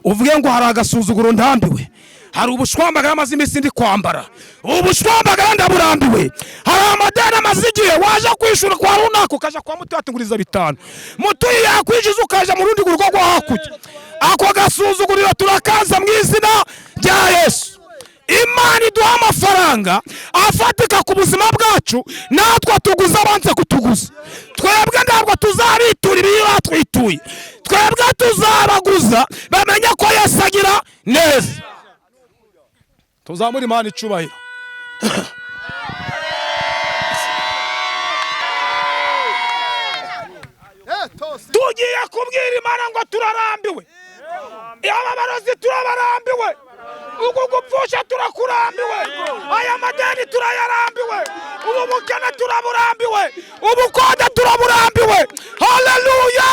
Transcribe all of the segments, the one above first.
uvuge ngo hari agasuzuguro ndambiwe, hari ubushwambagara amaze iminsi ndi kwambara, ubushwambagara ndaburambiwe, hari amadeni amaze igihe waje kwishura kwa runaka ukaja kwa mutu yatunguriza 5 mutu yakwijiza ukaja mu rundi rugo rwo hakurya. Ako gasuzuguriro turakaza mu izina rya Yesu. Imana iduha amafaranga afatika ku buzima bwacu, natwe tuguza abanze kutuguza. Twebwe ntabwo tuzabitura ibiri batwituye, twebwe tuzabaguza bamenye ko Yesu agira neza. Tuzamura Imana icubahiro. Tugiye kubwira Imana ngo turarambiwe, aba barozi turabarambiwe, ugu gupfusha turakurambiwe, aya madeni turayarambiwe, ubu bukene turaburambiwe, ubukode turaburambiwe. Haleluya!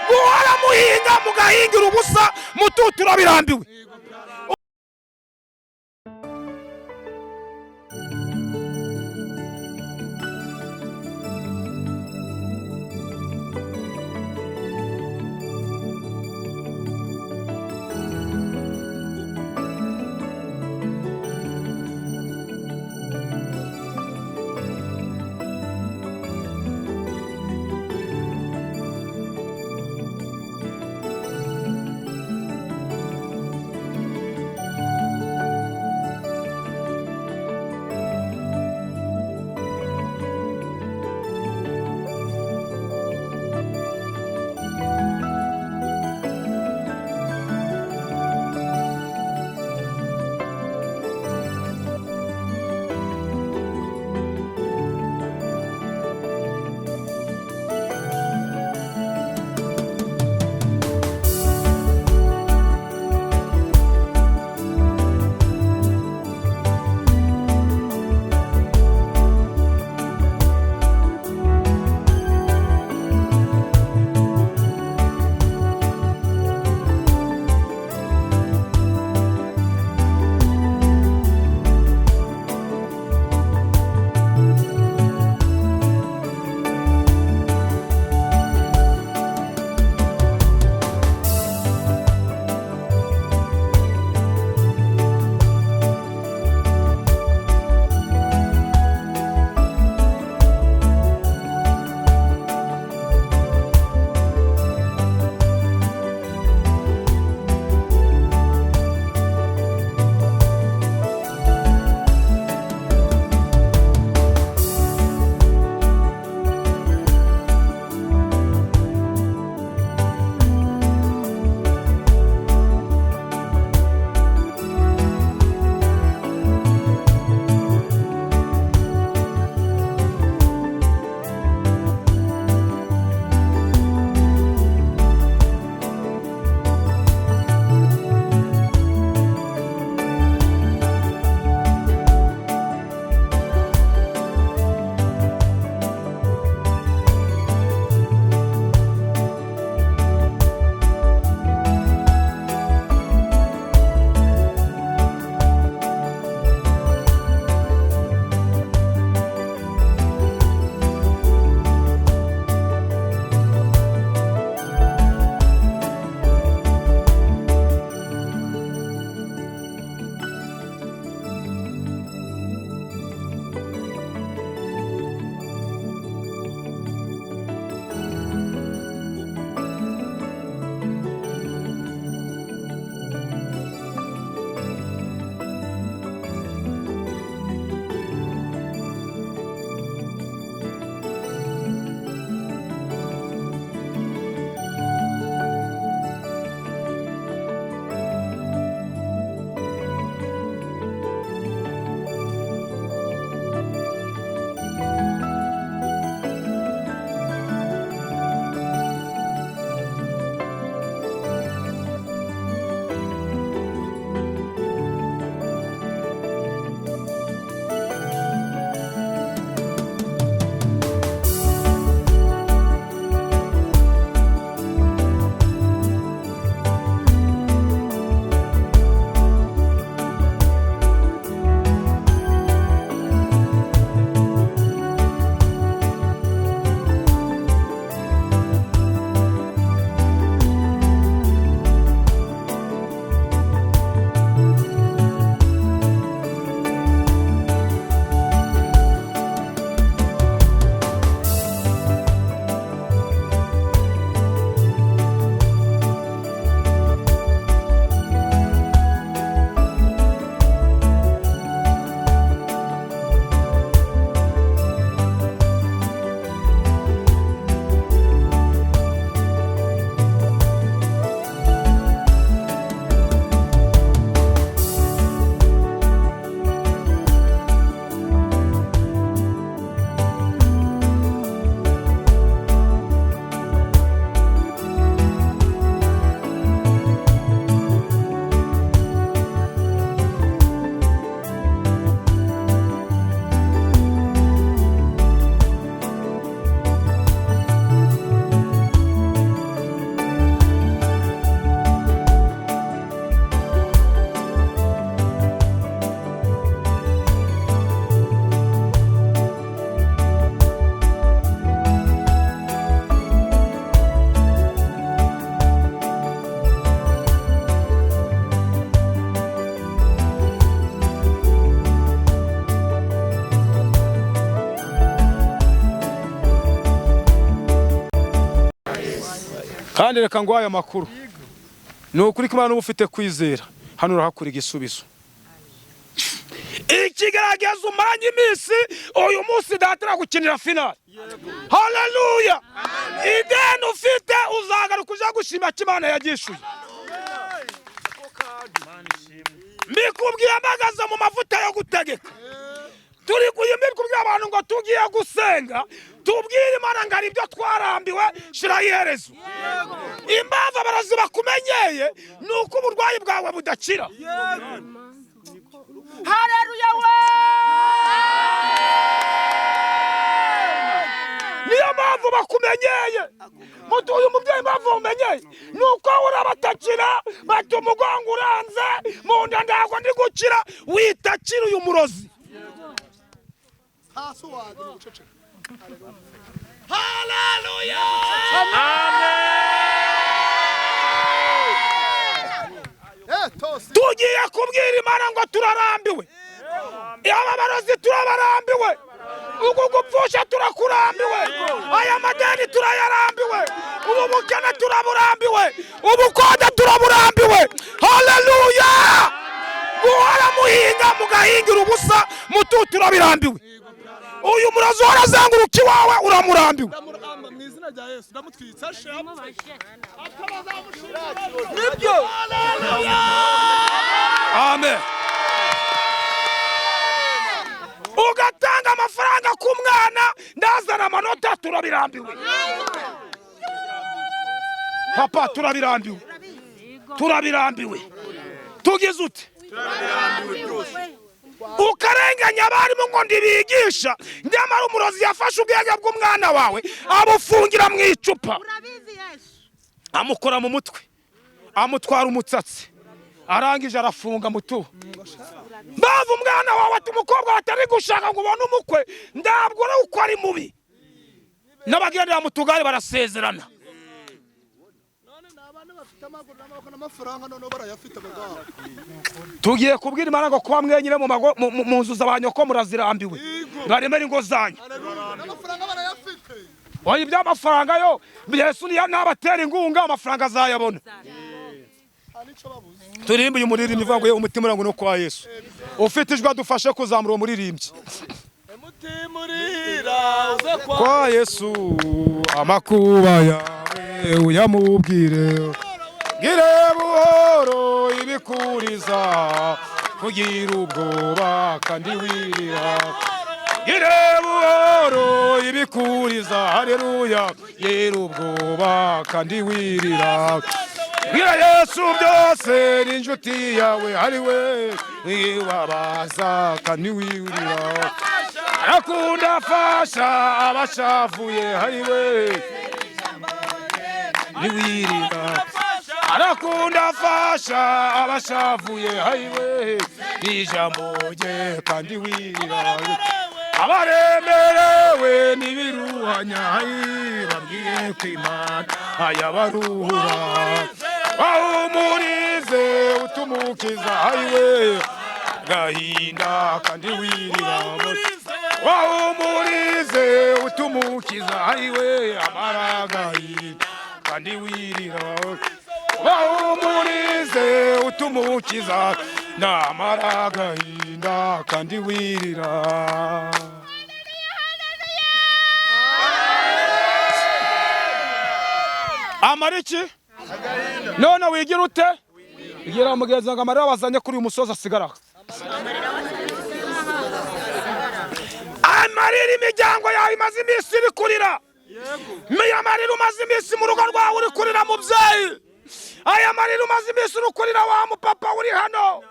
Guhora muhinga mugahingira ubusa mutu turabirambiwe. kandi reka ngo aya makuru ni ukuri ko abantu ufite kwizera hano urahakura igisubizo. Ikigaragaza umanye iminsi uyu munsi datira gukinira finale. Haleluya. Ideni ufite uzagaruka uja gushima Imana yagishuye. Mbikubwiye amagaza mu mavuta yo gutegeka. Turi kuyimikubwiye abantu ngo tugiye gusenga, tubwire Imana ngo ari byo twarambiwe shira iherezo. Impamvu abarazi bakumenyeye nuko uburwayi bwawe budakira. Haleluya we! Niyo mpamvu bakumenyeye. Mutu uyu mubyeyi impamvu umenyeye nuko urabatakira bati umugongo uranze mu nda ndago ndi gukira witakira uyu murozi. Haleluya! Amen! Tugiye kubwira Imana ngo turarambiwe. Aba barozi turabarambiwe. Ugu gupfusha turakurambiwe. Aya madeni turayarambiwe. Ubu bukene turaburambiwe. Ubukonde turaburambiwe. Haleluya! Guhora muhinga mugahingira ubusa mutu turabirambiwe. Uyu murozi warazenguruka iwawe uramurambiwe. Mu izina rya Yesu ndamutwitsa shema. Nibyo. Amen. Ugatanga amafaranga ku mwana ndazana amanota turabirambiwe. Papa turabirambiwe. Turabirambiwe. Tugize ute? Ukarenganya abarimu ngo ndibigisha nyamara umurozi yafashe ubwenge bw'umwana wawe abufungira mu icupa. Amukora mu mutwe, amutwara umutsatsi, arangije arafunga mutu. Mbavu umwana wawe ati umukobwa atari gushaka ngo ubone umukwe ndabwo ari uko ari mubi. N'abagendera mu tugari barasezerana. Tugiye kubwira Imana ngo kuba mwenyine mu nzu z'abanyoko murazirambiwe. Baremera ingo zanyu. Amafaranga barayafite. Oya iby'amafaranga yo Yesu nabatera ingunga amafaranga azayabona. Turimba uyu muririmbyi ivuga ngo umutima urango no kwa Yesu. Ufite ijwi adufashe kuzamura umuririmbyi. Umutima urira uze kwa Yesu amakuba yawe uyamubwire. Gire buhoro ibikuriza kugira ubwoba kandi wirira. Gire buhoro ibikuriza haleluya yera ubwoba kandi wirira. Gira Yesu byose n'injuti yawe hariwe wibabaza kandi wirira. Akunda fasha abashavuye hariwe niwirira. Arakunda fasha abashavuye haiwe ijambo rye kandi wirira. Abaremerewe nibiruhanya babwiye ko Imana ayabaruhura. Bahumurize utumukiza haiwe gahinda kandi wirira. Bahumurize utumukiza haiwe amaragahinda kandi wirira. Bahumurize utumukiza namara gahinda kandi wirira. Amariki none wigira ute? Igira mugenzi ngo amarira bazanye kuri uyu musozi asigara. Amarira imiryango yawe imaze iminsi iri kurira. Amarira umaze iminsi mu rugo rwawe uri kurira mubyeyi. Aya marira umaze iminsi urukurira wa mupapa uri hano.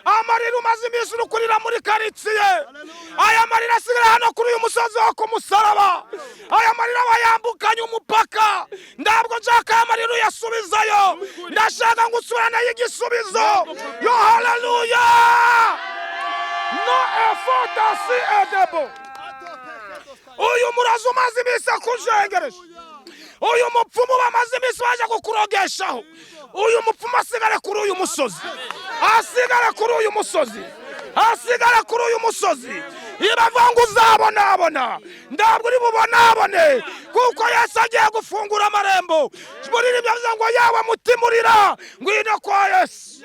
Amarira umaze iminsi urukurira muri karitsiye. Aya marira asigara hano kuri uyu musozi wo ku musaraba. Aya marira wayambukanye umupaka. Ndabwo nshaka aya marira uyasubizayo. Ndashaka ngusubirana y'igisubizo. Yo haleluya. No effort asi edebo. Uyu murazi umaze iminsi akujengereje. Uyu mupfumu bamaze iminsi baje kukurogeshaho. Uyu mupfumu asigare kuri uyu musozi. Asigare kuri uyu musozi. Asigare kuri uyu musozi. iyo bavuga ngo uzabonabona ntabwo uri bubonabone kuko Yesu agiye gufungura amarembo. Muri ibyo bivuze ngo yawe mutima urira ngwino kwa Yesu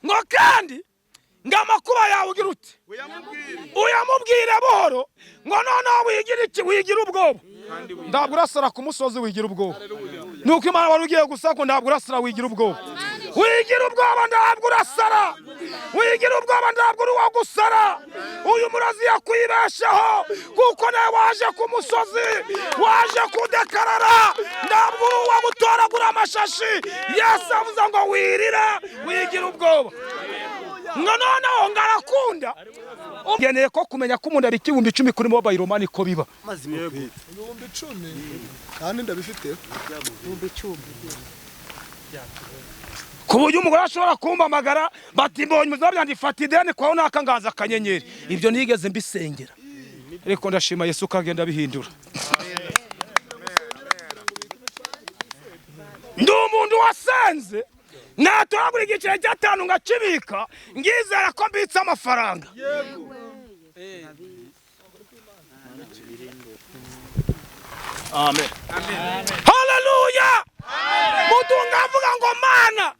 ngo kandi ngo amakuba yawe ugira ute uyamubwire buhoro ngo noneho wigira iki wigira ubwoba. Ntabwo urasara ku musozi wigira ubwoba. Nuko Imana wari ugiye gusa ko ntabwo urasara wigira ubwoba. Wigira ubwoba ntabwo urasara. Wigira ubwoba ntabwo uri wagusara. Uyu murazi yakwibesheho kuko nawe waje ku musozi waje kudekarara ntabwo uri wagutoragura amashashi. Yesu avuze ngo wirira wigira ubwoba. Ngo noneho ngarakunda ugeneye ko kumenya ko umuntu ari 10,000 kuri mobile money ko biba 10,000 kandi ndabifite 10,000 ku buryo umugore ashobora kumpamagara bati mbonye muzabyanjye fata ideni kwaho nakangaza akanyenyeri. Ibyo nigeze mbisengera ariko ndashima Yesu kagenda bihindura. Ndi umuntu wasenze natoragura igiceri cya 5 ngakibika ngizera ko mbitse amafaranga. Amen. Haleluya. Mutunga avuga ngo Mana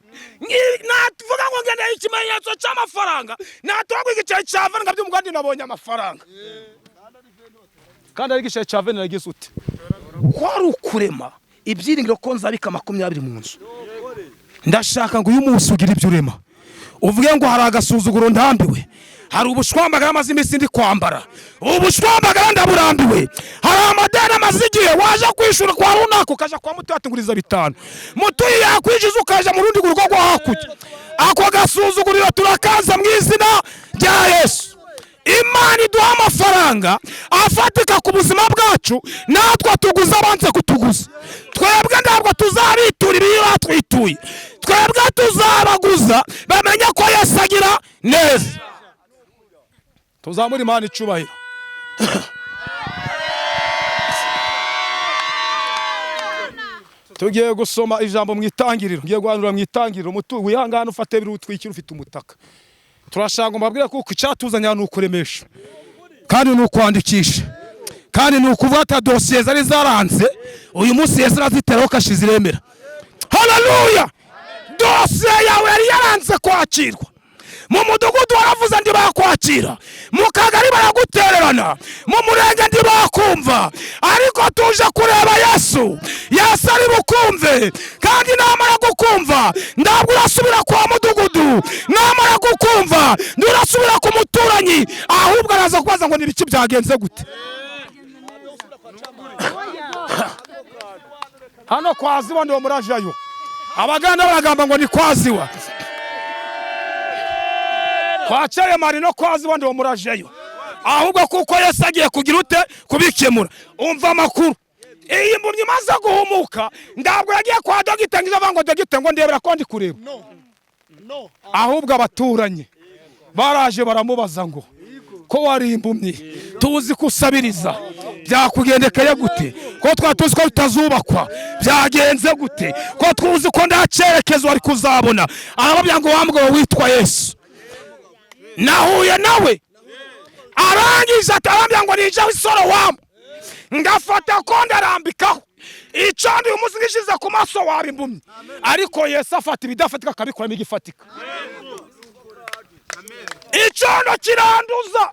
natuvuga ngo ngenda ikimenyetso cy'amafaranga natoragura igiceri cya 20 ngabyumugandi nabonye amafaranga. Kandi ari igiceri cya 20 nagize ute kwari ukurema ibyiringiro ko nzabika 20 mu nzu. Ndashaka ngo uyu munsi ugira ibyo urema uvuge ngo hari agasuzuguro ndambiwe, hari ubushwambagara amaze iminsi ndi kwambara, ubushwambagara ndaburambiwe, hari amadeni amaze igihe waje kwishura kwa runaka ukaja kwa mutu yatunguriza 5 mutuye yakwijiza ukaja mu rundi gurugo rwo hakurya. Ako gasuzuguriro turakaza mu izina rya Yesu. Imana iduha amafaranga afatika ku buzima bwacu natwe tuguza abanze kutuguza. Twebwe ntabwo tuzabitura ibiyo batwituye, twebwe tuzabaguza bamenye ko Yesu agira neza. Tuzamura Imana icubahiro. Tugiye gusoma ijambo mu itangiriro, ngiye guhanura mu itangiriro mutu wihangana ufate biri utwikira ufite umutaka. Turashaka mbabwira ko icyatuzanya n'ukuremesha kandi n'ukwandikisha kandi n'ukuvuga ata dossier zari zaranze uyu munsi Yesu aziteraho kashize iremera. Haleluya. Dossier yawe yari yaranze kwakirwa. Mu mudugudu waravuze ndi bakwakira, mu kagari baragutererana, mu murenge ndi bakumva, ariko tuje kureba Yesu. Yesu ari bukumve kandi namara gukumva ntabwo urasubira kwa mudugudu, namara gukumva nturasubira ku muturanyi, ahubwo araza kubaza ngo nibiki byagenze gute. Hano kwaziwa ndo murajayo, abaganda baragamba ngo ni kwaziwa. Kwachaye marino kwaziwa ndo murajayo, ahubwo kuko Yesu agiye kugira ute kubikemura. Umva amakuru iyi mbumye maze guhumuka ndabwo yagiye kwa dogita ngize avango dogita ngo ndebera ko ndi kureba, ahubwo abaturanye baraje baramubaza ngo ko wari imbumye tuzi kusabiriza byakugendekeye gute, ko twatuzi ko utazubakwa byagenze gute, ko twuzi ko ndacerekezo ari kuzabona. Arababya ngo wambwe witwa Yesu. Nahuye nawe arangije atarambya ngo nije isoro wamu ngafata ko ndarambikaho icandi umunsi ngishize ku maso wawe imbumye, ariko Yesu afata ibidafatika akabikoramo igifatika. Icondo kiranduza.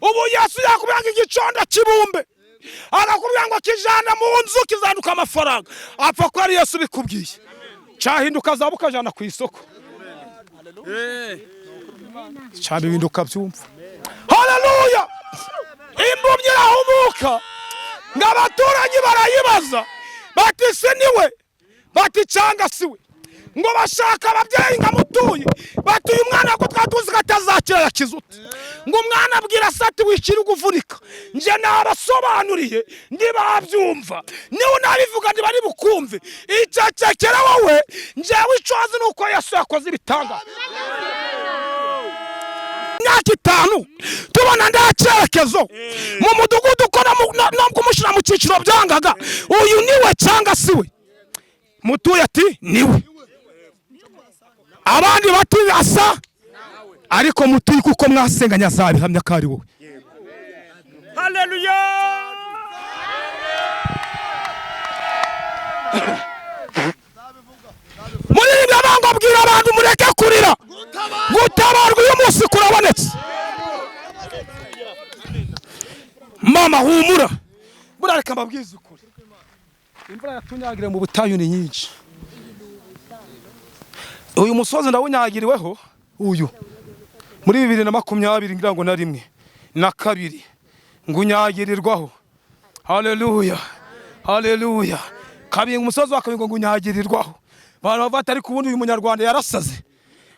Ubu Yesu yakubwira igicondo kibumbe, akakubwira ngo kijana mu nzu kizanduka amafaranga, apfa ko ari Yesu bikubwiye cyahinduka zabuka jana ku isoko. Cyane binduka byumva. Haleluya. Imbumye irahumuka ngabaturanye barayibaza bati se niwe, bati cyanga siwe, ngo bashaka ababyeyi ngamutuye bati uyu mwana ko twatuzi katazakira yakizute, ngo umwana abwira sati wikiri guvunika. Nje nabasobanuriye ndibabyumva, niwe nabivuga ndi bari bukumve icecekera wowe. Njewe icozi nuko Yesu yakoze ibitanga. Myaka 5 tubona ndacerekezo mu mudugudu ukora no kumushira mu ciciro byangaga, uyu niwe cyanga siwe. Mutuye ati niwe, abandi bati asa ariko mutuye kuko mwasenganye azabihamya ko ari wowe. Haleluya. Muri ibyo abango bwira abantu mureke kurira, gutabarwa uyu munsi kurabonetse. Mama humura, burareka mbabwiza ukuri, imvura yatunyagire mu butayu ni nyinshi. Uyu musozi ndawunyagiriweho uyu muri 2020 ngira ngo na rimwe na kabiri ngunyagirirwaho. Haleluya, haleluya. Kabinga umusozi wa Kabingo ngunyagirirwaho. Abantu bavata ari kubundi uyu munyarwanda yarasaze,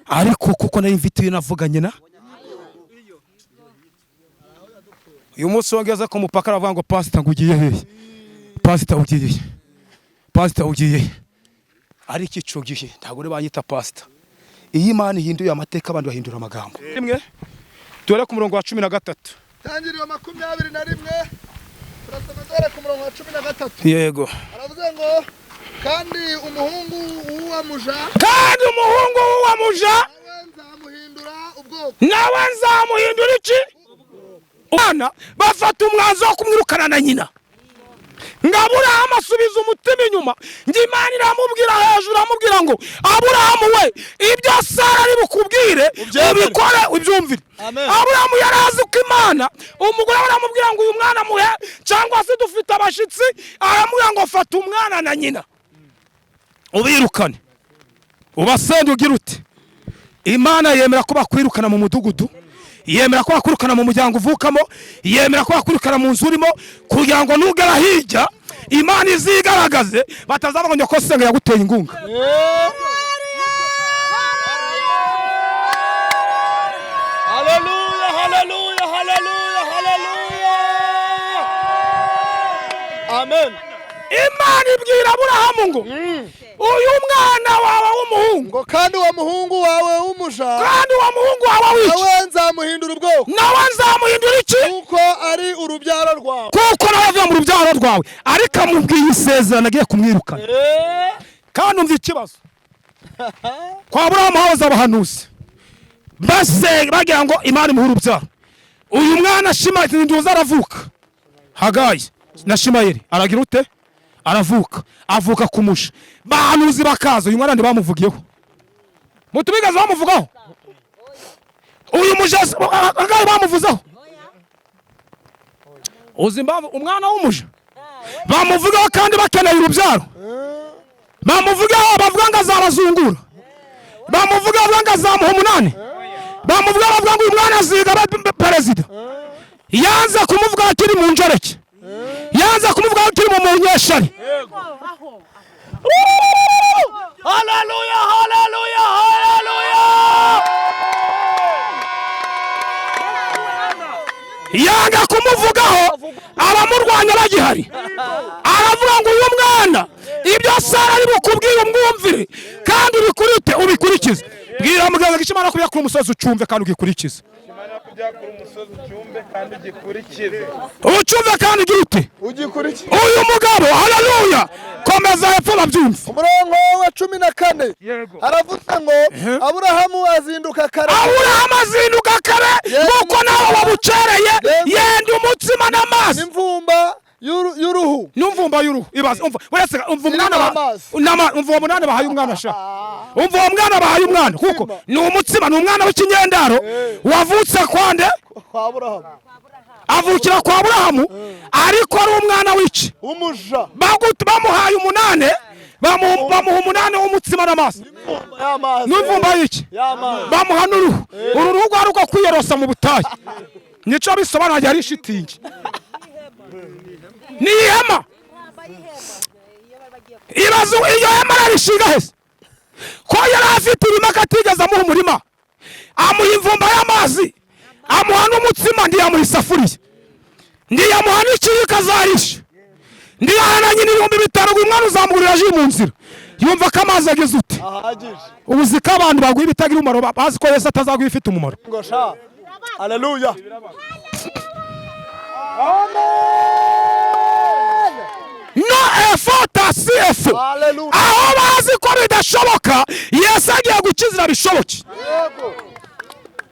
ariko kuko nari mfitiye navuganye na uyu munsi wongeza ko mupaka aravuga ngo pastor ngugiye hehe, pastor ugiye, pastor ugiye. Ari kico gihe ntabwo banyita pastor. Iyi Imana ihinduye amateka abantu bahindura amagambo. Rimwe dore ku murongo wa 13. Tangiriro 21 turasoma dore ku murongo wa 13. Yego. Aravuze ngo kandi umuhungu w'uwamuja nawe nzamuhindura iki? Umwana bafata umwanzuro wo kumwirukana na nyina. Ngaburahamu asubiza umutima inyuma, Imana iramubwira hejuru, amubwira ngo Aburahamu we, ibyo Sara ari bukubwire ubikore ubyumvire. Aburahamu yarazi ko Imana, umugore aramubwira ngo uyu mwana muhe cyangwa se dufite abashitsi, aramubwira ngo fata umwana na nyina ubirukane ubasende ugira uti. Imana yemera ko bakwirukana mu mudugudu, yemera ko bakwirukana mu muryango uvukamo, yemera ko bakwirukana mu nzu urimo, kugira ngo nugera hirya Imana izigaragaze batazavuga ngo ko senga yaguteye ingunga. Haleluya, haleluya, haleluya, haleluya. Amen. Imana ibwira Aburahamu ngo uyu mwana wawe w'umuhungu, ngo kandi uwo muhungu wawe w'umuja, kandi uwo muhungu wawe w'iki? nawe nzamuhindura ubwoko. Nawe nzamuhindura iki? Kuko ari urubyaro rwawe. Kuko nawe avuye mu rubyaro rwawe, ariko amubwiye isezerano agiye kumwirukana. Kandi umva ikibazo, kwa Aburahamu hahoze abahanuzi base bagira ngo Imana imuhe urubyaro. Uyu mwana Shimayeli nduza aravuka, Hagayi na Shimayeli aragira ute? Aravuka, avuka kumusha. Bahanuzi bakaza, uyu mwana ndibamuvugiyeho, mutubigaze bamuvugaho. Uyu mujazi Hagayi bamuvuzaho. Uzi impamvu umwana w'umuja bamuvugaho kandi bakeneye urubyaro? Bamuvugaho bavuga ngo azabazungura, bamuvugaho bavuga ngo azamuha umunani, bamuvugaho bavuga ngo uyu mwana aziga perezida. Yanze kumuvuga akiri mu njoreke, yanze kumuvuga akiri mu munyeshari. Haleluya, haleluya, haleluya. Yanga kumuvugaho abamurwanya bagihari, aravuga ngo uyu mwana ibyo Sara ari bukubwire umwumvire kandi ubikurite ubikurikize. Bwira muganga ko Imana kujya kuri umusozi ucumve kandi ugikurikize. Ucumve kandi ugirute Ugikurikize. Uyu mugabo haleluya, komeza hepfo babyumve. Umurongo wa 14 aravuga ngo Aburahamu azinduka kare. Aburahamu azinduka kare nuko nawe wabucereye yenda umutsima n'amazi n'imvumba y'uruhu. N'umvumba y'uruhu. Ibaze umva, wese umva umwana umva umunani bahaye umwana sha. Umva uwo mwana bahaye umwana kuko ni umutsima, ni umwana w'ikinyendaro wavutse kwande Kwa Aburahamu. Avukira kwa Aburahamu, ariko ari umwana w'iki? Umuja. Bamuhaye umunane, bamuha umunane w'umutsima n'amazi. N'imvumba y'iki? Bamuha n'uruhu. Uru ruhu rwari rwo kwiyorosa mu butayu. Nico bisobanura ari shitingi. Ni ihema. Ibazo iyo hema arishinga hese. Ko yari afite ibimaka atigeze amuha umurima, amuha imvumba y'amazi, amuha n'umutsima, ndiyamuha isafuriya, ndiyamuha n'ikiyiko azarisha, ndiyahana nyine 5,000 umwana uzamugurira ji mu nzira. Yumva ko amazi ageze ute? Ubuzi ko abantu baguye bitagira umumaro, bazi ko Yesu atazaguye ifite umumaro. Haleluya. No effort CF. Aho bazi ko bidashoboka, Yesu agiye gukizira bishoboke.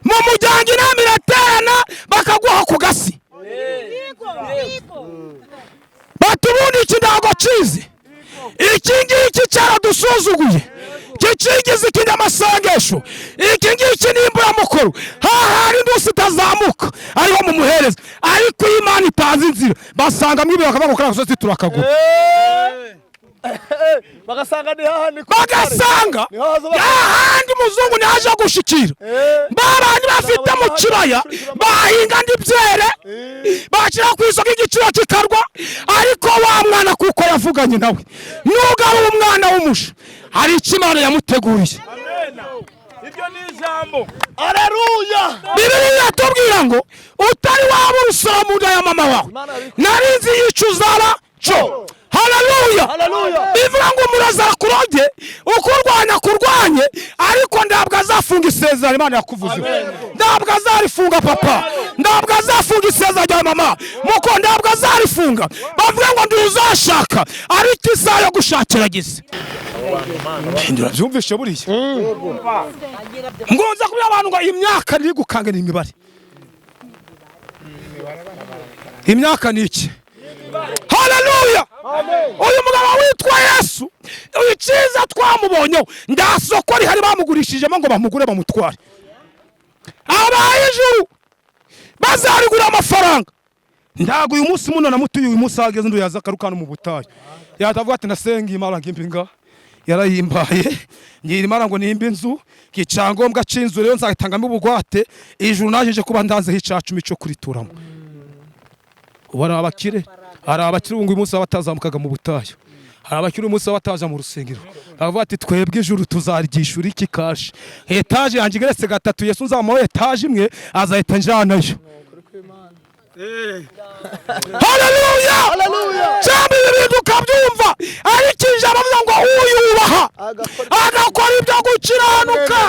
mu muryango inama iraterana bakaguha ku gasi batubundi iki ntabwo kizi iki ngiki cyaradusuzuguye kicingiza ikinyamasengesho iki ngiki ni imburamukuru hahari ndusi itazamuka ariho mu muhereza ariko iyo Imana itanze inzira basanga mwibe bakavuga ko arasozi turakagura bagasanga ni hahandi bagasanga yahandi umuzungu ntihaje gushikira babandi bafite mu kibaya bahinga ndibyere bashyira ku isoko igiciro kikarwa ariko wa mwana kuko yavuganye nawe nubwo ari umwana w'umusha hari icyo Imana yamuteguriye. Ibyo ni ijambo. Haleluya. Bibiliya yatubwira ngo utari waba urusoro mu nda ya mama wawe narinzi yicuzara cyo. Haleluya. Bivuga ngo umurozi arakuroge ukurwanya kurwanye ariko ndabwo azafunga isezerano Imana yakuvuze. Ndabwo azarifunga papa. Ndabwo azafunga isezerano rya mama. Muko ndabwo azarifunga. Bavuga ngo nduzashaka ariko isaha yo gushakira gise. Ndura byumvishe buriya. Ngonza kuri abantu ngo imyaka ni gukanga ni imibare. Imyaka ni iki? Haleluya. Uyu mugabo witwa Yesu iciza twamubonyeho ndasoko rihari bamugurishijemo ngo bamugure bamutware abaye ijuru bazarigura amafaranga ndago uyu munsi muno namutuye uyu munsi ageze ndo yaza karukana mu butayu yatavuga ati nasenga Imana ngimpinga yarayimbaye nyiri Imana ngo nimba inzu kicangombwa cinzu rero nzahitangamo ubugwate ijuru najeje kuba ndanze hicacu mico kurituramo ubara abakire hari abakiri uyu munsi batazamukaga mu butayu hari abakiri uyu munsi bataza mu rusengero bavuga ati twebwe ijuru tuzarigishura iki kashi etaje yanjye igeretse gatatu Yesu nzamuha etaje imwe azahita njanayo. Haleluya. Cyangwa ibintu ukabyumva ariko ijambo avuga ngo uyubaha agakora ibyo gukiranuka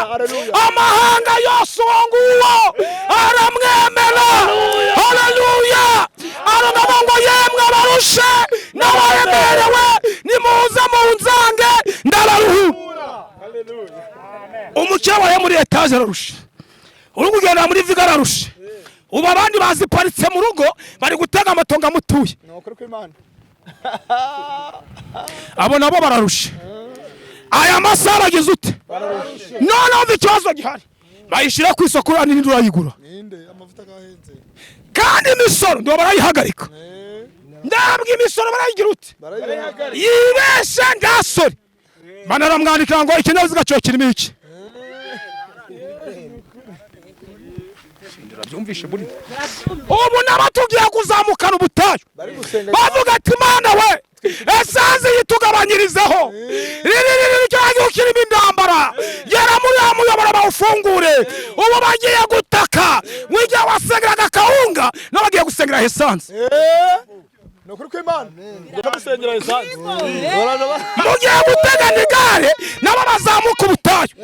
amahanga yose uwo nguwo aramwemera. Haleluya. Aravuga ngo yemwe abarushe n'abaremerewe nimuze munzange ndabaruhura. Umukire wawe muri etaje ararusha uri kugenda muri viga ararusha ubu abandi baziparitse mu rugo bari gutega amatongo amutuye abo nabo bararusha aya masaha bagize ute noneho ikibazo gihari bayishyira ku isoko n'indi urayigura kandi imisoro ndo barayihagarika ndabwo imisoro barayigira ute yibeshe ngasore banaramwandikira ngo ikinyabiziga cyo kirimo iki byumvishe buri ubu nabatugiye kuzamukana ubutayu bavuga ati Mana we esazi yitugabanyirizeho riri cyagiye kirimo indambara yera muri amuyobora bawufungure ubu bagiye gutaka wijya wasengeraga kawunga nabagiye gusengera esanse nokuri kw'Imana ndabasengera esanse mugiye gutega nigare nabo bazamuka ubutayu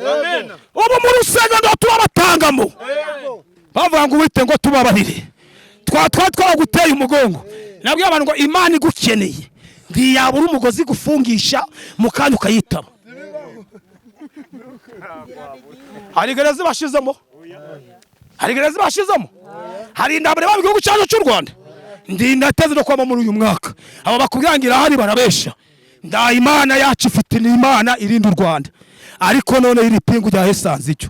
ubu mu rusengero ndo tuba batangamo bavuga ngo wite ngo tubabarire twaguteye umugongo nabwiye abantu ngo Imana igukeneye ndiyabura umugozi gufungisha mukanya ukayitaba hari gereza bashizemo hari indambare babigiye gucaje cy'u Rwanda ndindateze no kwama muri uyu mwaka aba bakubwangira hari barabesha nda Imana yacu ifite ni Imana irinda u Rwanda ariko none iri pingu rya esanze icyo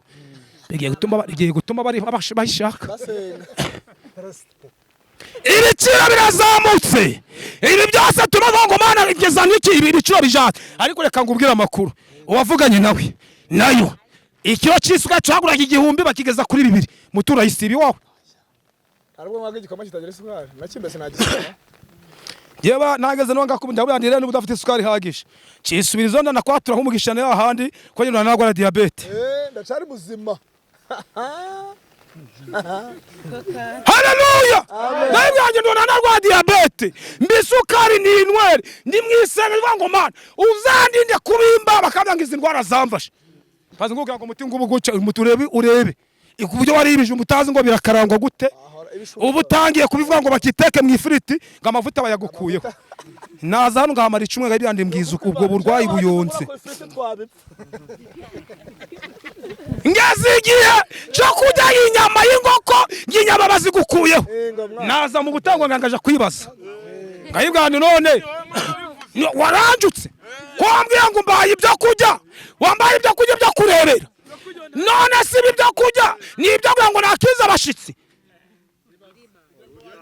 bigiye gutuma bari bashaka ibiciro birazamutse ibi byose tunavuga ngo Mana igeza n'iki ibiciro bijana ariko reka ngubwira amakuru uwavuganye nawe nayo ikiro cy'isuka cyaguraga 1000 bakigeza kuri 2 mutura yisibi wawe ariko mwage gikoma kitagira isukari nakimbese nagisoma yeba nageze no ngakubunda bwandire n'ubu dafite isukari hagisha cisubirizo ndana kwatura nk'umugisha ne ahandi ko nyina nagwa diabete ndacari muzima. Haleluya. Nabyanjye ndona narwa diabete mbisukari ni inwere ndi mwisenge ngo Mana uzandinde kubimba bakabangiza indwara zamfashe bazi ngo ngo muti ngubu guca muturebe urebe ikubyo waribije umutazi ngo birakarangwa gute ubu tangiye kubivuga ngo bakiteke mu ifiriti ngo amavuta bayagukuyeho naza hano ngahamara icumwe gabiyande mbwiza ubwo burwayi buyonze ngeze igihe cyo kujya wampaye inyama y'ingoko y'inyama bazigukuyeho naza mu gutangwa ngangaje kwibaza ngayibwana none waranjutse ko wambwiye ngo mbaye ibyo kurya wambaye ibyo kurya byo kurebera none si ibyo kurya ni ibyo kugira ngo nakize abashitsi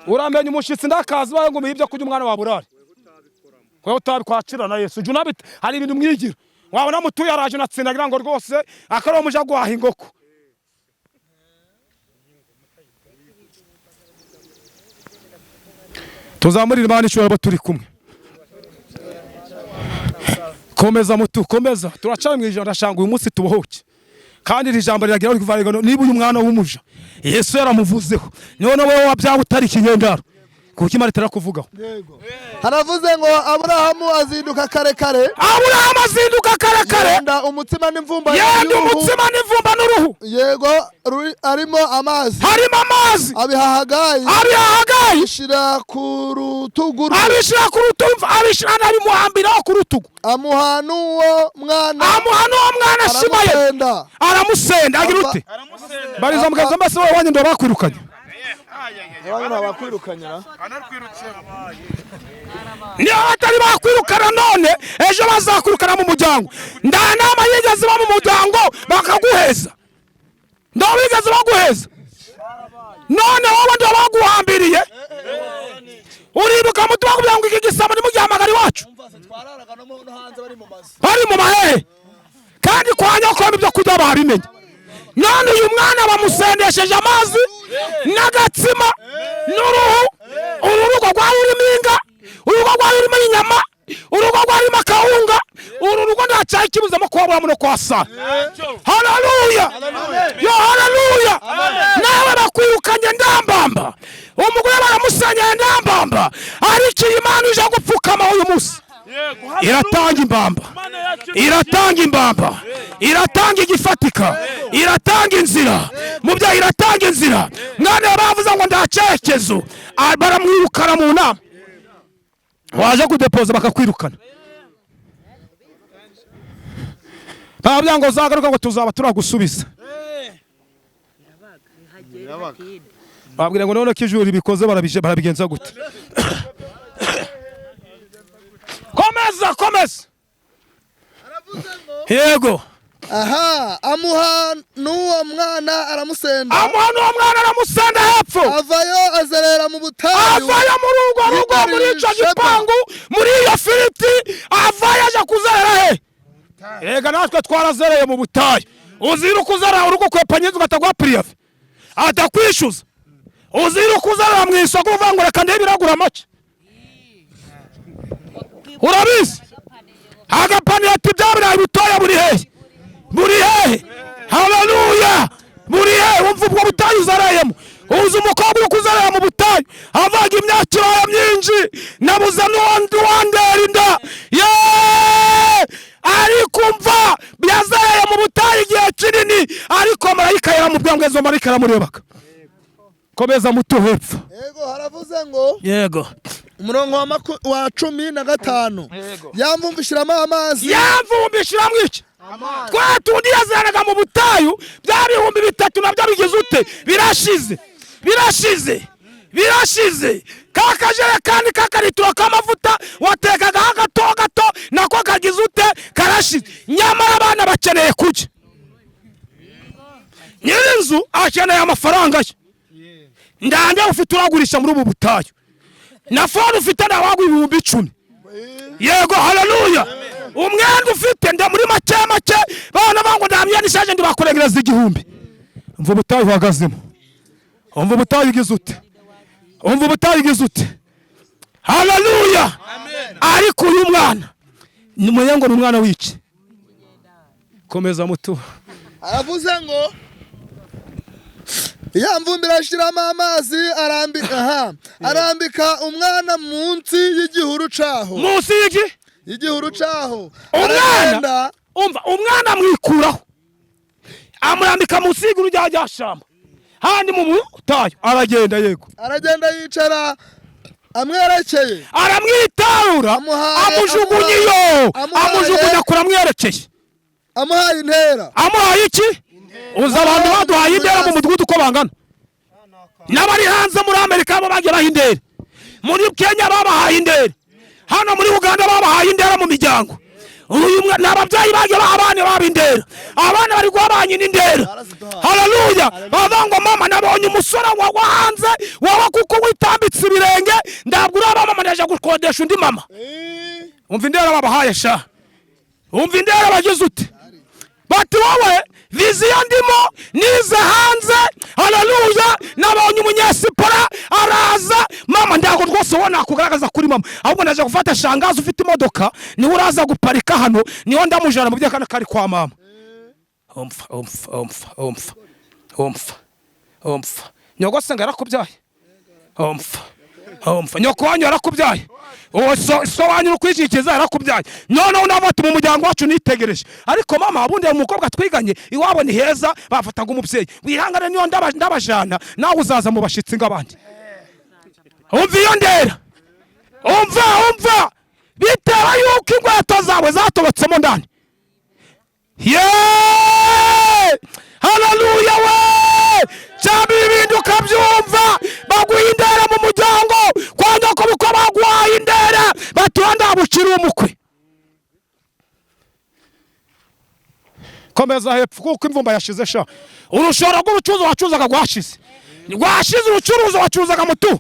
uramenye umushitsi ndakazi baye ngo ibyo kurya umwana wa burari ko utabikwakira na Yesu junabite hari ibintu mwigira wabona mutuye araje natsindagira ngo rwose akaro muja gwaha ingoko tuzamurira Imana ishobora turi kumwe komeza mutu komeza turacaye mwijana ndashanga uyu munsi tubohoke kandi iri jambo riragira rivuga niba uyu mwana w'umuja Yesu yaramuvuzeho none wowe wabyawe utari kinyendaro kuko Imana itarakuvugaho haravuze ngo Aburahamu azinduka kare kare yenda umutsima n'imvumba n'uruhu yego harimo amazi abihahagaye abishira ku rutugu abimuhambira ku rutugu amuha n'uwo mwana Shimayeli aramusenda agira ute bariza mugaza mbese wowe wanye ndo bakwirukanye niyo batari bakwirukana none ejo bazakwirukana mu muryango nda nama yigeze ba mu muryango bakaguheza ndo bigeze baguheza none wowe ndo baguhambiriye uribuka mutu bakubwira ngo iki gisamo ni mugihamagara iwacu bari mu mahehe kandi kwa nyoko ibyo kurya babimenye none uyu mwana bamusendesheje amazi n'agatsima n'uruhu urugo rwari rurimo inga urugo rwari rurimo inyama urugo rwari rurimo akawunga uru rugo ndacyaye ikibuzamo kuhabura no kwasa haleluya yo haleluya nawe bakwirukanye ndambamba umugore baramusanya ndambamba ariko Imana ije gupfukama uyu munsi iratanga imbamba iratanga igifatika iratanga inzira mu bya iratanga inzira mwana bavuze ngo ndacyerekezo baramwirukana mu nama waje kudepoza bakakwirukana babya ngo zagaruka ngo tuzaba turagusubiza babwira ngo none kijuri bikoze barabigenza gute komeza yego aha amuha n'uwo mwana aramusenda hepfo avayo azerera mu butayu avayo muri urwo rugo muri ico gipangu muri iyo firiti avayo aje kuzerera he ega natwe twarazereye mu butayu uzira kuzerera urugo kwepanyizwa atagwa priyafe atakwishuza uzira kuzerera mu isoko uvuga ngo reka ndebiragura make urabizi agapani ati byabiraye butoya buri hehe haleluya buri hehe wumva ubwo butayu uzarayemo uzi umukobwa uri kuzaraya mu butayu avaga imyaka ibaye myinshi nabuze n'uwandi wandera inda ariko umva yazaraye mu butayu igihe kinini ariko marayika yaramubwira ngo ezo marayika aramurebaga komeza muto hepfo yego haravuze ngo yego umurongo wa 15 yamvumbishiramo amazi yamvumbishiramo iki twa tundi yazanaga mu butayu bya 3,000 nabyo bigize ute birashize kakajerekani kakaritura k'amavuta watekaga gato nako kagize ute karashize nyamara abana bakeneye kurya nyirinzu akeneye amafaranga ye ndande ufite uragurisha muri ubu butayu na fone ufite nawagwa 10,000 yego haleluya umwenda ufite nda muri make bana bango ndamya nishaje ndibakoregereza 1,000 umva ubutayu uhagazemo umva ubutayu igize ute haleluya ariko uyu mwana ni muyengo n'umwana w'iki komeza muto aravuze ngo yamvumbira ashiramo amazi arambika umwana munsi y'igihuru caho igihuru caho umwana mwikuraho amurambika munsi y'igihuru rya shamba handi mu butayu aragenda yicara amwerekeye aramwitarura amujugunya kuramwerekeye amuhaye intera amuhaye iki uza abantu baduhaye indera mu mudugudu uko bangana n'abari hanze muri Amerika bo bagiye bahindera muri Kenya babahaye indera hano muri Uganda babahaye indera mu miryango uyu n'ababyeyi bagiye abana babindera abana bari guhabanya indera haleluya bavuga mama nabonye umusore wa hanze wawe kuko witambitse ibirenge ndabwo uraba mama naje gukodesha undi mama umva indera babahaye sha umva indera bagize ute bati wowe viziyo ndimo nize hanze haleluya nabonye umunyesipora araza mama ndago rwose wona kugaragaza kuri mama ahubwo naje gufata shangazi ufite imodoka ni uraza guparika hano niho ndamujana mu byakana kari kwa mama umfa nyogose ngarakubyaye nyoko wanyu yarakubyaye so wanyu ukwishikiza yarakubyaye none unavata mu muryango wacu nitegereje ariko mama abundi umukobwa twiganye iwabo ni heza bafataga umubyeyi wihangane niyo ndabajana nawe uzaza mu bashitsi ngabandi umva iyo ndera umva bitewe yuko ingweto zawe zatobotsemo ndani haleluya we cyangwa ibindi ukabyumva baguha indera mu muryango kwa nyoko buko baguhaye indera batuanda bucira umukwe komeza hepfo kuko imvumba yashize sha urushora rw'ubucuruzi wacuzaga gwashize urucuruzi wacuzaga mutu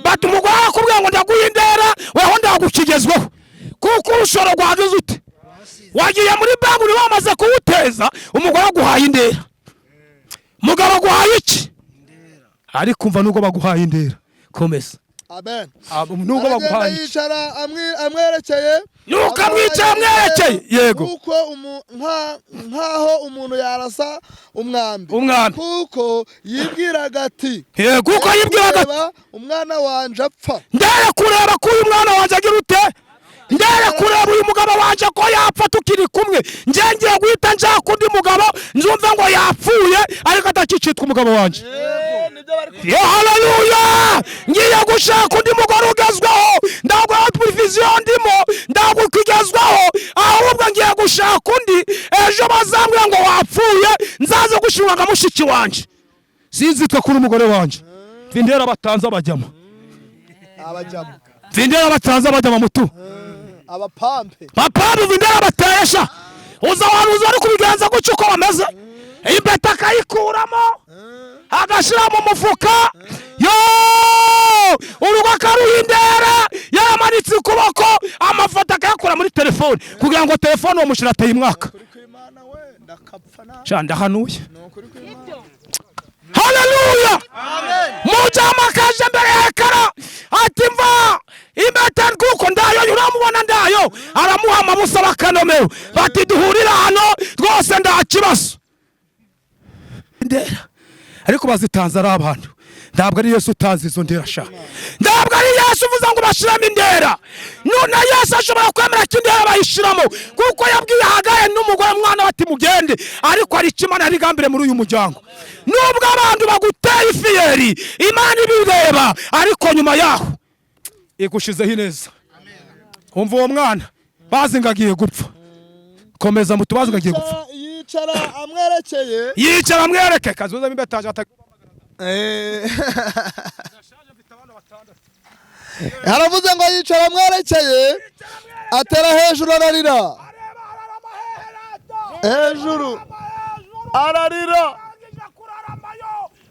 batumugwara kubwira ngo ndaguha indera weho ndagukigezweho kuko urushora rwagize ute wagiye muri banki uri bamaze kuwuteza umugore aguhaye indera mugabo aguhaye iki ariko umva nuko baguhaye indera komeza amen nuko baguhaye yicara amwerekeye nuko amwicara amwerekeye yego kuko nkaho umuntu yarasa umwambi kuko yibwiraga ati yego kuko yibwiraga ati umwana wanje apfa ndere kureba ko uyu mwana wanje agira ute ndere kureba uyu mugabo wanje ko yapfa tukiri kumwe ngiye guhita njaka undi mugabo nzumva ngo yapfuye ariko atakicitwa umugabo wanje haleluya ngiye gushaka undi mugore ugezweho ndagwa televiziyo ndimo ndagukigezweho ahubwo ngiye gushaka undi ejo bazambwira ngo wapfuye nzaze gushimwa mushiki wanje sinzitwa kuri umugore wanje vindera batanze abajyamo vindera batanze abajyamo mutu abapampe vindera batesha uza abantu uza ari kubigenza gucyo uko bameze impeta akayikuramo agashira mu mufuka urugo akaruhindera yaramanitse ukuboko amafoto akayakura muri telefone kugira ngo telefone uwo mushira ateye umwaka ndahanuye haleluya mujama kaje mbere yakara ati mva impeta kuko ndayo uramubona ndayo aramuha amabusa bakanomero bati duhurira hano rwose ndakibazo ndera ariko bazitanze ari abantu ntabwo ari Yesu utanze izo ndera sha ntabwo ari Yesu uvuze ngo bashiramo indera none Yesu ashobora kwemera kindera bayishiramo kuko yabwiye Hagaye n'umugore mwana bati mugende ariko ari kimana yarigambire muri uyu muryango nubwo abantu baguteye ifiyeri Imana ibireba ariko nyuma yaho igushizeho ineza umva uwo mwana bazingagiye gupfa komeza mutubazingagiye gupfa yicara amwerekeye kazuza imbetaje haravuze ngo yicara amwerekeye atera hejuru ararira hejuru ararira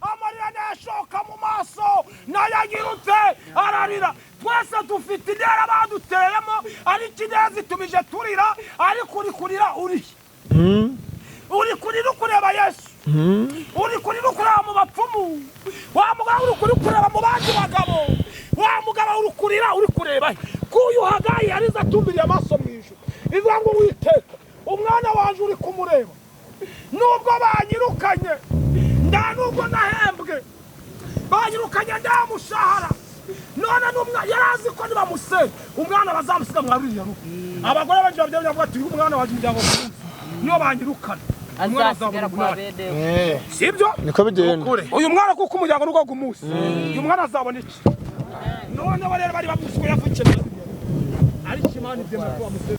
amarira nashoka mu maso nayagirutse ararira twese dufite indera baduteyemo ariko indera zitumije turira ariko uri kurira uri kurira ukureba Yesu uri kurira ukureba mu bapfumu wa mugabo uri kurira ukureba mu bandi bagabo wa mugabo uri kurira uri kureba kuyu Hagayi ariza tumbiriye amaso mwijuru ivuga ngo witeka umwana wanje uri kumureba nubwo banyirukanye ndanubwo nahembwe banyirukanye ndamushahara none numwa yarazi ko nibamuse umwana bazamusiga mwabiriye ruko abagore banje babyanya ngo ati umwana waje umuryango niyo banyirukana azasigara kwa bedewe sibyo niko bigenda uyu mwana kuko umuryango nuko gumunsi uyu mwana azabona iki none barere bari bamuswe yavukira ari kimana ibyo mako bamuse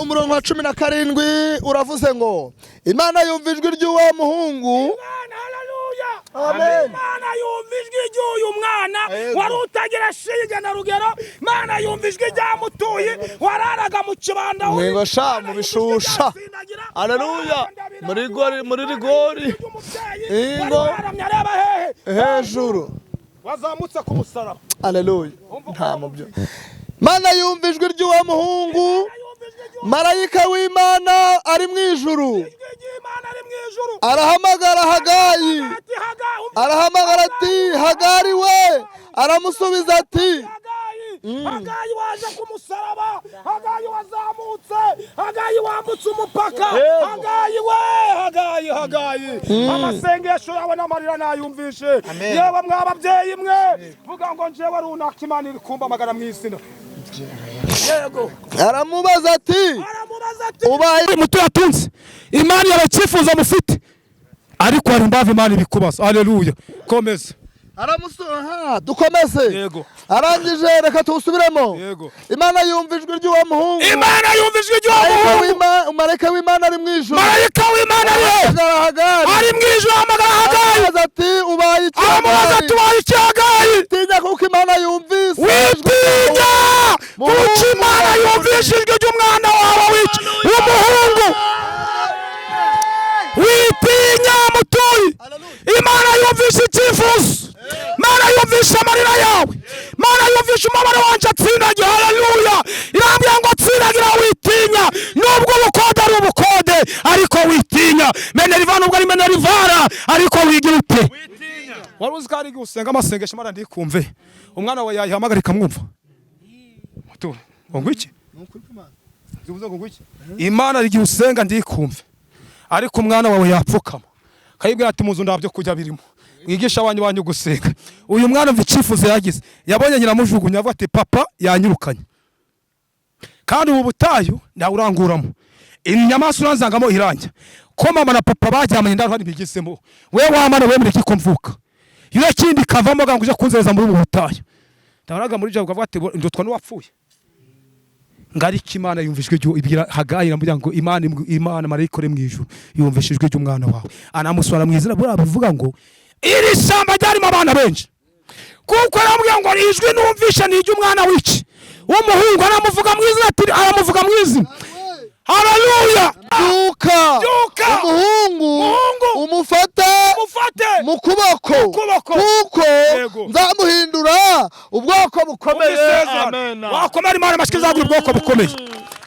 umurongo wa 17 uravuze ngo Imana yumva ijwi ry'uwo muhungu. Amen. Imana yumva ijwi ry'uyu mwana wari utagira shinge na rugero. Imana yumva ijwi ryamutuye wararaga mu kibanda ngo sha mu bishusha. Haleluya. Muri rigori ingo hejuru wazamutse ku musaraba. Haleluya. Nta mubyo. Imana yumva ijwi ry'uwo muhungu. Marayika w'Imana ari mu ijuru arahamagara Hagayi, arahamagara ati Hagari we, aramusubiza ati Hagayi waje ku musaraba, Hagayi wazamutse, Hagayi wambutse umupaka, Hagayi we, Hagayi amasengesho yawe n'amarira nayumvishe. Yewe mwababyeyi mwe vuga ngo njewe runaka Imana iri kumpamagara mu izina. Yego. Aramubaza ati ubaye muto yatunze Imana yabacifuza mufite ariko hari imbavu Imana ibikubaza. Haleluya. Komeza. Aramusuha dukomeze. Yego. Arangije reka tusubiremo. Yego. Imana yumva ijwi ry'uwo muhungu. Imana yumva ijwi ry'uwo muhungu. Marayika w'Imana ari mu ijuru. Marayika w'Imana ari mu ijuru ahamagara Hagayi. Aramubaza ati ubaye iki? Aramubaza ati ubaye iki Hagayi? Tinya kuko Imana yumvise. Witinya kuko Imana yumvise ijwi ry'umwana wawe w'umuhungu. Witinya mutoyi. Imana yumvise icyifuzo. Imana yumvise amarira yawe. Imana yumvise umubare wanje atsindagira. Haleluya. Irambwira ngo atsindagira witinya. Nubwo ubukode ari ubukode ariko witinya. Meneriva nubwo ari Menerivara ariko wigira ute? Witinya. Wari uzi ko ari gusenga amasengesho Imana ndikumve. Umwana wawe yayihamagara ikamwumva. Muto. Ngo iki? Zivuze ngo iki? Imana ari gusenga ndikumve. Ariko umwana wawe yapfukama. Kayibwira ati muzu ndabyo kujya birimo. Mwigisha abanyu gusenga. Uyu mwana mvi cifuzo yagize. Yabonye nyiramujugunya avuga ati papa yanyirukanye. Kandi ubu butayu ndawuranguramo. Inyamaswa uranzangamo iranja. Ko mama na papa bajyamanye ndaro hari bigisemo. We wamana we muri kikomvuka. Iyo kindi kavamo gangu je kunzeza muri ubu butayu. Ndabaraga muri javuga avuga ati ndotwa n'uwapfuye. Ngariki Imana yumvishwe ryo ibira Hagayi namugira ngo Imana marayikore mu ijuru yumvishijwe ry'umwana wawe. Anamuswara mu izina buravuga ngo iri samba ryarimo abana benshi. Kuko aramubwira ngo ijwi numvisha ni ry'umwana w'iki w'umuhungu. Anamuvuga mu izina ati aramuvuga mu izina. Haleluya. Duka umuhungu umufate mu kuboko kuko nzamuhindura ubwoko bukomeye. Amen. Wakomera Imana mashikizagira ubwoko bukomeye.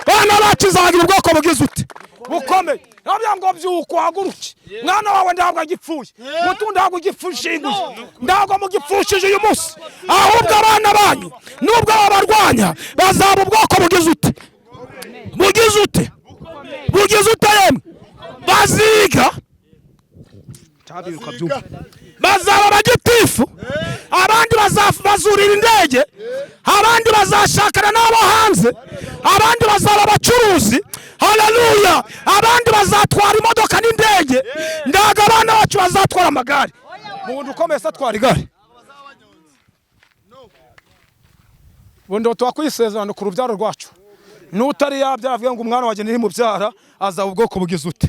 Bana bakizagira ubwoko bugize ute bukomeye. Nabya ngo byuko haguruke. Mwana wawe ndabwo agipfuye. Mutu ndabwo gipfushinguje. Ndabwo mu gipfushije uyu munsi. Ahubwo abana banyu nubwo babarwanya bazaba ubwoko bugize ute. Bugize ute. Bugize ute yemwe. Baziga. Tabiruka byumva. Bazaba bagitifu. Abandi bazurira indege. Abandi bazashakana nabo hanze. Abandi bazaba abacuruzi. Haleluya. Abandi bazatwara imodoka n'indege. Ndaga abana bacu bazatwara amagare. Umuntu ukomeza atwara igare. Bondo twakwisezerano ku rubyaro rwacu. Nutari yabyara avuga ngo umwana waje niri mu byara azaba ubwoko bugize ute.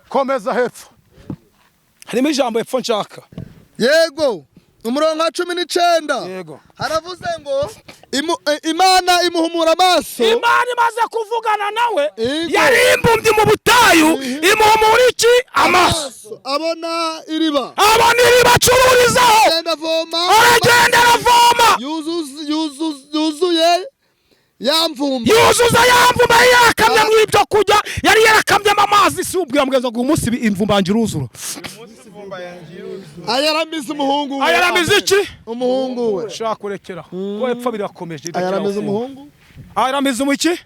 Komeza hepfo. Harimo ijambo hepfo nshaka. Yego. Umurongo wa 19. Yego. Haravuze ngo Imana imuhumura amaso. Imana imaze kuvugana nawe. Yari imbumbye mu butayu imuhumura iki amaso. Abona iriba. Abona iriba acururizaho. Aragenda aravoma. Yuzuye yamvumba. Yuzuza yamvumba yakamye mu ibyo kujya yari yarakamyemo amazi si ubwira mugenza ngo umunsi imvumbangira uruzura. Ayaramize umuhungu. Ayaramize iki? Umuhungu we. Shaka kurekera. Ko epfa birakomeje. Ayaramize umuhungu. Ayaramize mu iki?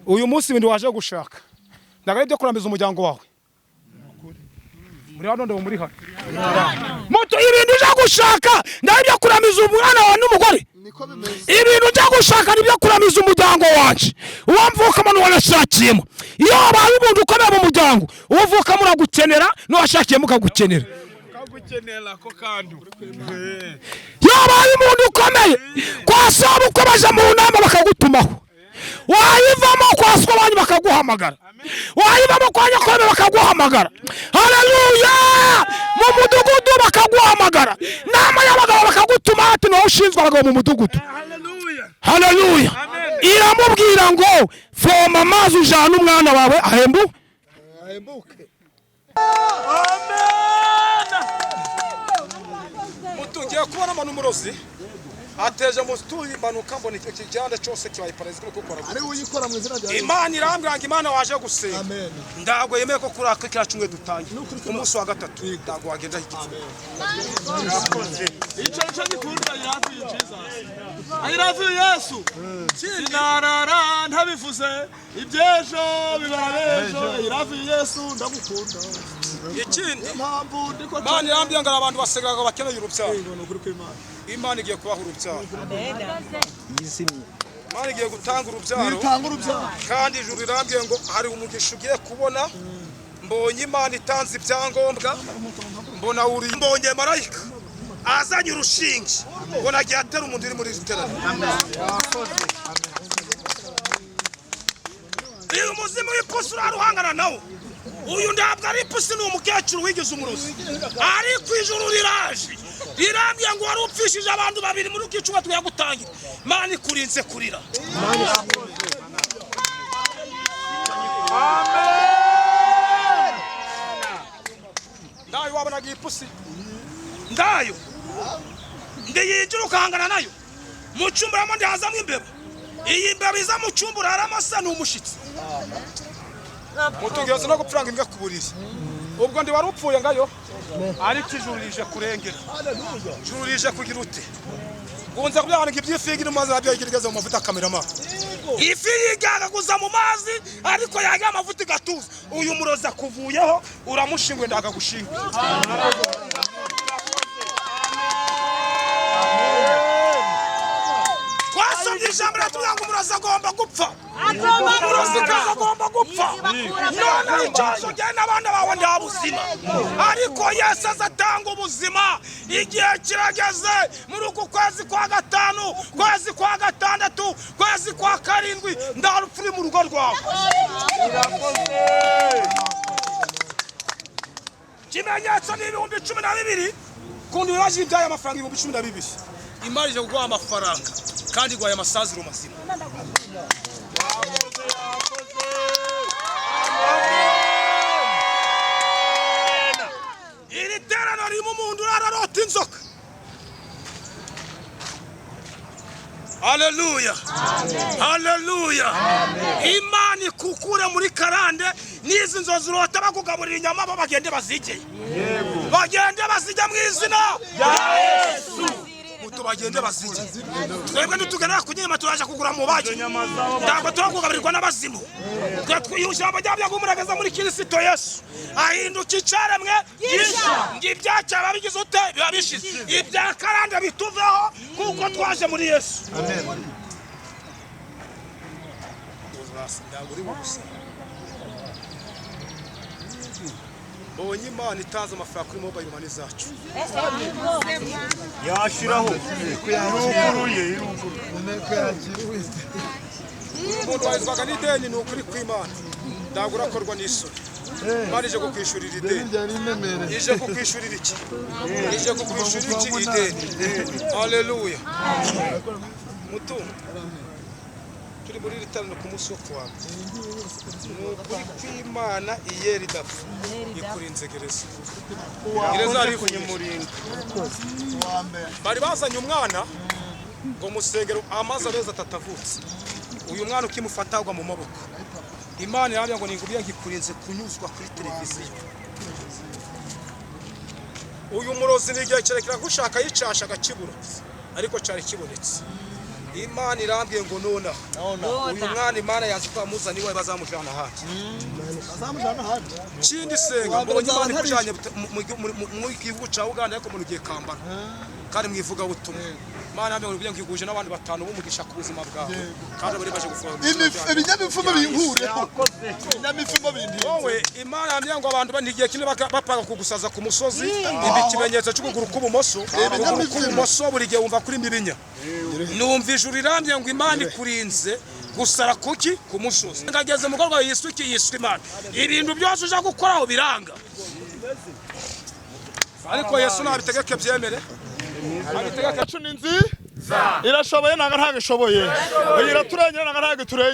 Uyu munsi ibintu waje gushaka. Ndagaye byo kuramiza umuryango wawe. Muri hano ndo muri hano. Moto ibintu uje gushaka ndagaye byo kuramiza umwana wawe n'umugore. Ibintu uje gushaka nibyo kuramiza umuryango wacu. Uwamvuka manu wanashakiyemo. Iyo abaye umuntu ukomeye mu muryango, uvuka muragukenera no washakiye mukagukenera. Kagukenera ko kandu. Iyo abaye umuntu ukomeye bakaguhamagara, wayibamo kwa nyakome bakaguhamagara, haleluya, mu mudugudu bakaguhamagara, nama y'abagabo bakagutuma ati niwe ushinzwe abagabo mu mudugudu, haleluya. Iramubwira ngo voma amazi ujana umwana wawe ahembuke. Mutungiye kubona abantu umurozi ateje mu studio impanuka mbona icyo kijyanda cyose kibaye parezi ko gukora. Ari uyikora mu izina rya Imana irambwira ngo Imana waje gusenga. Amen. Ndago yemeye ko kuraka kira cumwe dutangiye. Umunsi wa gatatu ndago wagenda hiki. Icyo cyo gikunda yavuye Jesus. I love you Yesu. Sinarara ntabivuze ibyejo bibarejo. I love you Yesu ndagukunda. Ikindi Mpamvu ndiko Imana irambwira ngo abantu basengaga bakeneye urubyaro. n'ukuri kw'Imana. Imana igiye kubaha urubyaro. yizimye. Imana igiye gutanga urubyaro. Itanga urubyaro. Kandi ijuru irambwiye ngo hari umugisha ugiye kubona. Mbonye Imana itanze ibyangombwa. Mbonye marayika azanye urushinge ngo nagiye atera umuntu uri muri riterana. Uyu muzimu w'ipusi uraruhangana nawo. Uyu ndabwo ari ipusi ni umukecuru wigize umurozi. Ari ku ijuru riraje. Irambye ngo wari upfishije abantu babiri muri ukicuba tuyagutangira. Imana ikurinze kurira. Amen. Ndayo wabonaga ipusi. Ndayo. Ndiyijuru ukahangana nayo. Mu cyumba yamandi hazamo imbeba. Iyi mbeba iza mu cyumba uraramasa ni umushitsi. Mutungeze no gupfranga imbwa kuburiri. Ubwo ndi wari upfuye ngayo. Ariko ijuru rije kurengera. Ijuru rije kugira ute. Gunza kubyana ngibyifigira maze abyigirigeze mu mavuta kamerama. Ifi yigaga kuza mu mazi ariko yaga amavuta gatuza. Uyu muroza kuvuyeho uramushingwe ndaga gushingwe. Ijambo ratubwira umurozi agomba gupfa. Umurozi agomba gupfa. None icyo gihe n'abana bawe nta buzima. Ariko Yesu azatanga ubuzima. Igihe kirageze muri uku kwezi kwa gatanu, kwezi kwa gatandatu, kwezi kwa karindwi ndarupfuri mu rugo rwawe. Kimenyetso ni 12,000 kundi waje ibyaye amafaranga 12,000. Imana ije kuguha amafaranga kandi gwaye amasaziro mazima. Iri terano rimo umuntu ararota inzoka. Haleluya. Haleluya. Imana ikukure muri karande nizi nzozi urota bakugaburira inyama bagende bazige. Bagende bazige mu izina rya Yesu. Bagende bazije. Twebwe ntitugana kunyema turaje kugura mu baje. Ntabwo turakugabirirwa n'abazimu. Twiyujamba ryabya gumuragaza muri Kristo Yesu. Ahinduka icaremwe gisha. Ngibyaca bigize ute biba bishize. Ibya karanda bituveho kuko twaje muri Yesu. Amen. Bonye Imana itanze amafaranga kuri mobile money zacu. Yashiraho yuguruye umuntu wazwaga n'ideni ni ukuri kw'Imana. Ndagura korwa n'isuri. Imana ije kukwishurira ideni. Ije kukwishurira iki? Ije kukwishurira iki ideni? Haleluya. Mutungo. Turi muri ritarano ku munsi wo kuwa. Ukuri kw'Imana iyeri dapfa. Ikurinze gereza. Gereza ari kunyimurinda. Bari bazanye umwana ngo musengero amazi abeza tatavutse. Uyu mwana ukimufatagwa mu maboko. Imana yabya ngo ningubiye ngikurinze kunyuzwa kuri televiziyo. Uyu murozi n'igihe kirekira gushaka yicasha agakibura ariko cyari kibonetse. Imana irambwiye ngo nona uyu mwana Imana yazi ko amuzani we bazamujana hati. Bazamujana hati. Kindi senga mbonye Imana ikujanye mu gihugu cya Uganda ariko mu gihe kambara. kandi mwivuga butumwa Mana yamwe kugira ngo iguje n'abandi batanu bumugisha ku buzima bwawe kandi bari baje gufura ibinyamifumo binkureho ibinyamifumo bindi wowe Imana yamye ngo abantu banigiye kine bapanga kugusaza ku musozi ibi kimenyetso cy'ukuguru k'ubumoso k'ubumoso buri gihe wumva kuri mibinya numva ijuru riramye ngo Imana ikurinze gusara kuki ku musozi ngageze mu gorwa yisuki Imana ibintu byose uja gukoraho biranga ariko Yesu nabitegeke byemere irashoboye nanga ntagishoboye iraturengera nanga ntagiturengera